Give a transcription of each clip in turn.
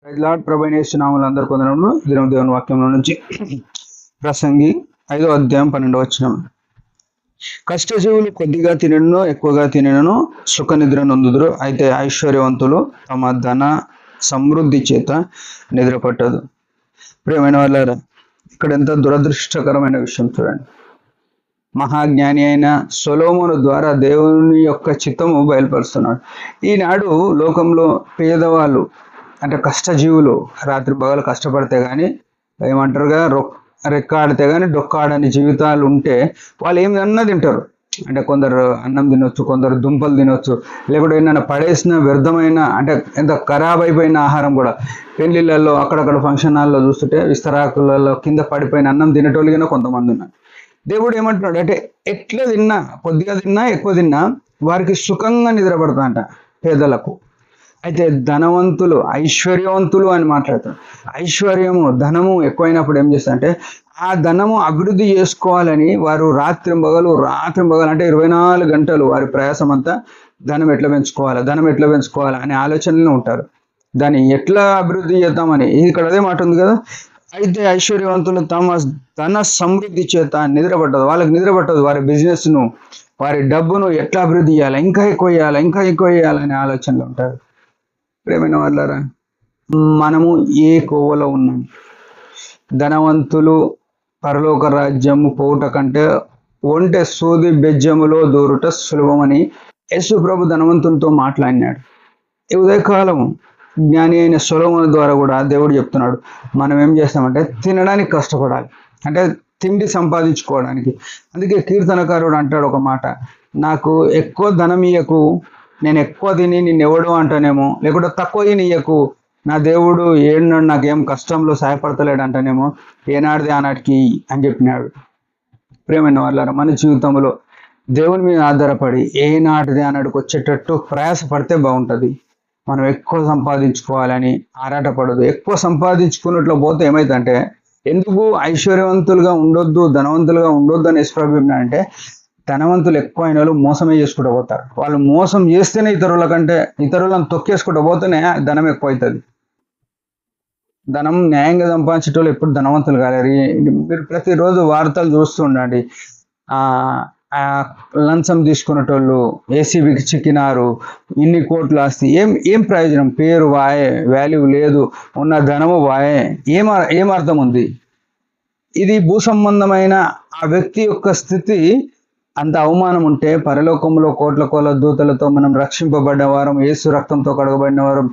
Lord ప్రభు అయిన యేసు నామములో అందరి కొందరములు దినం దేవుని వాక్యంలో నుంచి ప్రసంగి 5వ అధ్యాయం 12వ వచనం. కష్టజీవులు కొద్దిగా తినను ఎక్కువగా తినను సుఖ నిద్ర నొందుదురు, అయితే ఐశ్వర్యవంతులు తమ ధన సమృద్ధి చేత నిద్ర పట్టదు. ప్రియమైన వాళ్ళారా, ఇక్కడ ఎంత దురదృష్టకరమైన విషయం చూడండి. మహాజ్ఞాని అయిన సొలొమోను ద్వారా దేవుని యొక్క చిత్తము బయలుపరుస్తున్నాడు. ఈనాడు లోకంలో పేదవాళ్ళు అంటే కష్టజీవులు రాత్రి పగలు కష్టపడితే కానీ ఏమంటారుగా రెక్కాడితే కానీ డొక్కాడని జీవితాలు ఉంటే వాళ్ళు ఏమన్నా తింటారు. అంటే కొందరు అన్నం తినొచ్చు, కొందరు దుంపలు తినొచ్చు, లేకపోతే ఏమైనా పడేసిన వ్యర్థమైన అంటే ఎంత ఖరాబ్ అయిపోయిన ఆహారం కూడా పెళ్లిళ్ళల్లో అక్కడక్కడ ఫంక్షన్ హాల్లో చూస్తుంటే విస్తరాకులలో కింద పడిపోయిన అన్నం తినేటోళ్ళుగా కొంతమంది ఉన్నారు. దేవుడు ఏమంటున్నాడు అంటే ఎట్లా తిన్నా కొద్దిగా తిన్నా ఎక్కువ తిన్నా వారికి సుఖంగా నిద్రపడతాంట పేదలకు. అయితే ధనవంతులు ఐశ్వర్యవంతులు అని మాట్లాడతారు. ఐశ్వర్యము ధనము ఎక్కువైనప్పుడు ఏం చేస్తారంటే ఆ ధనము అభివృద్ధి చేసుకోవాలని వారు రాత్రి పగలు అంటే 24 గంటలు వారి ప్రయాసం అంతా ధనం ఎట్లా పెంచుకోవాలి అనే ఆలోచనలో ఉంటారు. దాన్ని ఎట్లా అభివృద్ధి చేద్దామని ఇక్కడ అదే మాట ఉంది కదా. అయితే ఐశ్వర్యవంతులు తమ ధన సమృద్ధి చేత వాళ్ళకి నిద్ర పట్టదు. వారి బిజినెస్ను వారి డబ్బును ఎట్లా అభివృద్ధి చేయాలి, ఇంకా ఎక్కువ చేయాలనే ఆలోచనలో ఉంటారు. ప్రేమైన వాళ్ళారా, మనము ఏ కోవలో ఉన్నాం? ధనవంతులు పరలోక రాజ్యము పోవుట కంటే ఒంటె సూది బెజ్జములో దూరుట సులభమని యేసు ప్రభు ధనవంతులతో మాట్లాడినాడు. ఈ ఉదయకాలము జ్ఞాని అయిన సొలొమోను ద్వారా కూడా దేవుడు చెప్తున్నాడు, మనం ఏం చేస్తామంటే తినడానికి కష్టపడాలి, అంటే తిండి సంపాదించుకోవడానికి. అందుకే కీర్తనకారుడు అంటాడు ఒక మాట, నాకు ఎక్కువ ధనం ఇయ్యకు, నేను ఎక్కువ తిని నిన్నెవడు అంటానేమో, లేకుంటే తక్కువ తినియ్యకు, నా దేవుడు ఏడున్నాడు నాకేం కష్టంలో సహాయపడతలేడు అంటానేమో, ఏనాడిది ఆనాటికి అని చెప్పినాడు. ప్రేమైన వాళ్ళారా, మన జీవితంలో దేవుని మీద ఆధారపడి ఏనాటిది ఆనాడికి వచ్చేటట్టు ప్రయాసపడితే బాగుంటుంది. మనం ఎక్కువ సంపాదించుకోవాలని ఆరాటపడదు. ఎక్కువ సంపాదించుకున్నట్లు పోతే ఏమైందంటే, ఎందుకు ఐశ్వర్యవంతులుగా ఉండొద్దు ధనవంతులుగా ఉండొద్దు అని యెసు అంటే ధనవంతులు ఎక్కువ అయిన వాళ్ళు మోసమే చేసుకుంటూ పోతారు. వాళ్ళు మోసం చేస్తేనే ఇతరులను తొక్కేసుకుంటూ పోతేనే ధనం ఎక్కువ అవుతుంది. ధనం న్యాయంగా సంపాదించేటోళ్ళు ఎప్పుడు ధనవంతులు కాలేరు. మీరు ప్రతిరోజు వార్తలు చూస్తూ ఉండండి. లంచం తీసుకునేటోళ్ళు ఏసీబీకి చిక్కినారు, ఇన్ని కోట్లు ఆస్తి, ఏం ప్రయోజనం? పేరు వాయే, వాల్యూ లేదు, ఉన్న ధనము వాయే, ఏం అర్థం ఉంది? ఇది భూ సంబంధమైన ఆ వ్యక్తి యొక్క స్థితి అంత అవమానం ఉంటే పరలోకంలో కోట్ల దూతలతో మనం రక్షింపబడ్డ వారం, యేసు రక్తంతో కడగబడిన వారం,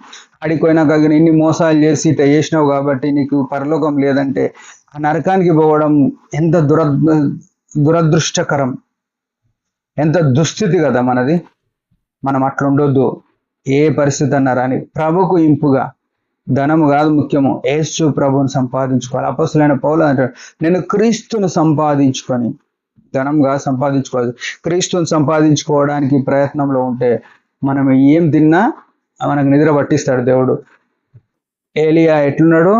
అడిపోయినాక ఇన్ని మోసాలు చేసి ఇట్లా చేసినావు కాబట్టి నీకు పరలోకం లేదంటే ఆ నరకానికి పోవడం ఎంత దురదృష్టకరం, ఎంత దుస్థితి కదా మనది. మనం అట్లా ఉండొద్దు ఏ పరిస్థితి అన్నారా అని. ప్రభుకు ఇంపుగా ధనము కాదు ముఖ్యము, యేసు ప్రభువుని సంపాదించుకోవాలి. అపొస్తలుడైన పౌలు అంటాడు, నేను క్రీస్తును సంపాదించుకొని, ధనంగా సంపాదించుకోవాలి, క్రీస్తుని సంపాదించుకోవడానికి ప్రయత్నంలో ఉంటే మనం ఏం తిన్నా మనకు నిద్ర పట్టిస్తాడు దేవుడు. ఏలియా ఎట్లున్నాడు?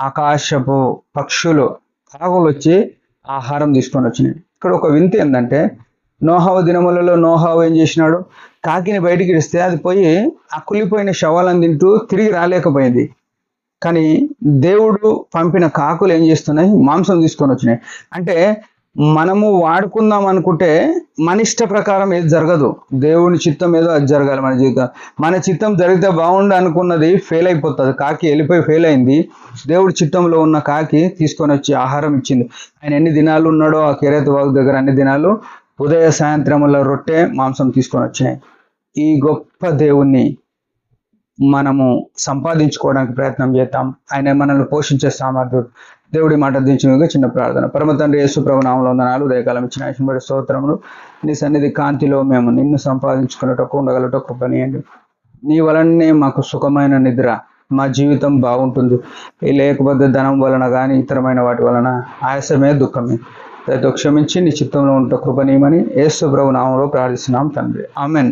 ఆకాశపు పక్షులు కాకులు వచ్చి ఆహారం తీసుకొని వచ్చినాయి. ఇక్కడ ఒక వింత ఏంటంటే, నోహావు దినములలో నోహావు ఏం చేసినాడు? కాకిని బయటికి ఇస్తే అది పోయి ఆ కుళ్ళిపోయిన శవాలను తింటూ తిరిగి రాలేకపోయింది. కానీ దేవుడు పంపిన కాకులు ఏం చేస్తున్నాయి? మాంసం తీసుకొని వచ్చినాయి. అంటే మనము వాడుకుందాం అనుకుంటే మన ఇష్ట ప్రకారం ఏది జరగదు. దేవుని చిత్తం ఏదో అది జరగాలి మన జీవితం. మన చిత్తం జరిగితే బాగుండు అనుకున్నది ఫెయిల్ అయిపోతుంది. కాకి వెళ్ళిపోయి ఫెయిల్ అయింది. దేవుడి చిత్తంలో ఉన్న కాకి తీసుకొని వచ్చి ఆహారం ఇచ్చింది. ఆయన ఎన్ని దినాలు ఉన్నాడో ఆ కెరేతు వాగు దగ్గర అన్ని దినాలు ఉదయ సాయంత్రముల రొట్టె మాంసం తీసుకొని వచ్చినాయి. ఈ గొప్ప దేవుణ్ణి మనము సంపాదించుకోవడానికి ప్రయత్నం చేద్దాం. ఆయన మనల్ని పోషించే సామర్థ్యుడు. దేవుడి మాట దించిన చిన్న ప్రార్థన. పరమ తండ్రి యేసు ప్రభు నామములో వందనాలు. ఉదయకాలం ఇచ్చిన ఐశ్వర్య స్తోత్రములు. నీ సన్నిధి కాంతిలో మేము నిన్ను సంపాదించుకున్నటకు ఉండగలటకు కృపనీయండి. నీ వలనే మాకు సుఖమైన నిద్ర, మా జీవితం బాగుంటుంది. లేకపోతే ధనం వలన కానీ ఇతరమైన వాటి వలన ఆయాసమే దుఃఖమే. దయతో క్షమించి నీ చిత్తంలో ఉంట కృపనీయమని యేసు ప్రభు నామములో ప్రార్థిస్తున్నాం తండ్రి, ఆమెన్.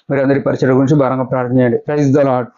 మీరు అందరి పరిచయం గురించి భారంగా ప్రార్థన చేయండి. Praise the lord.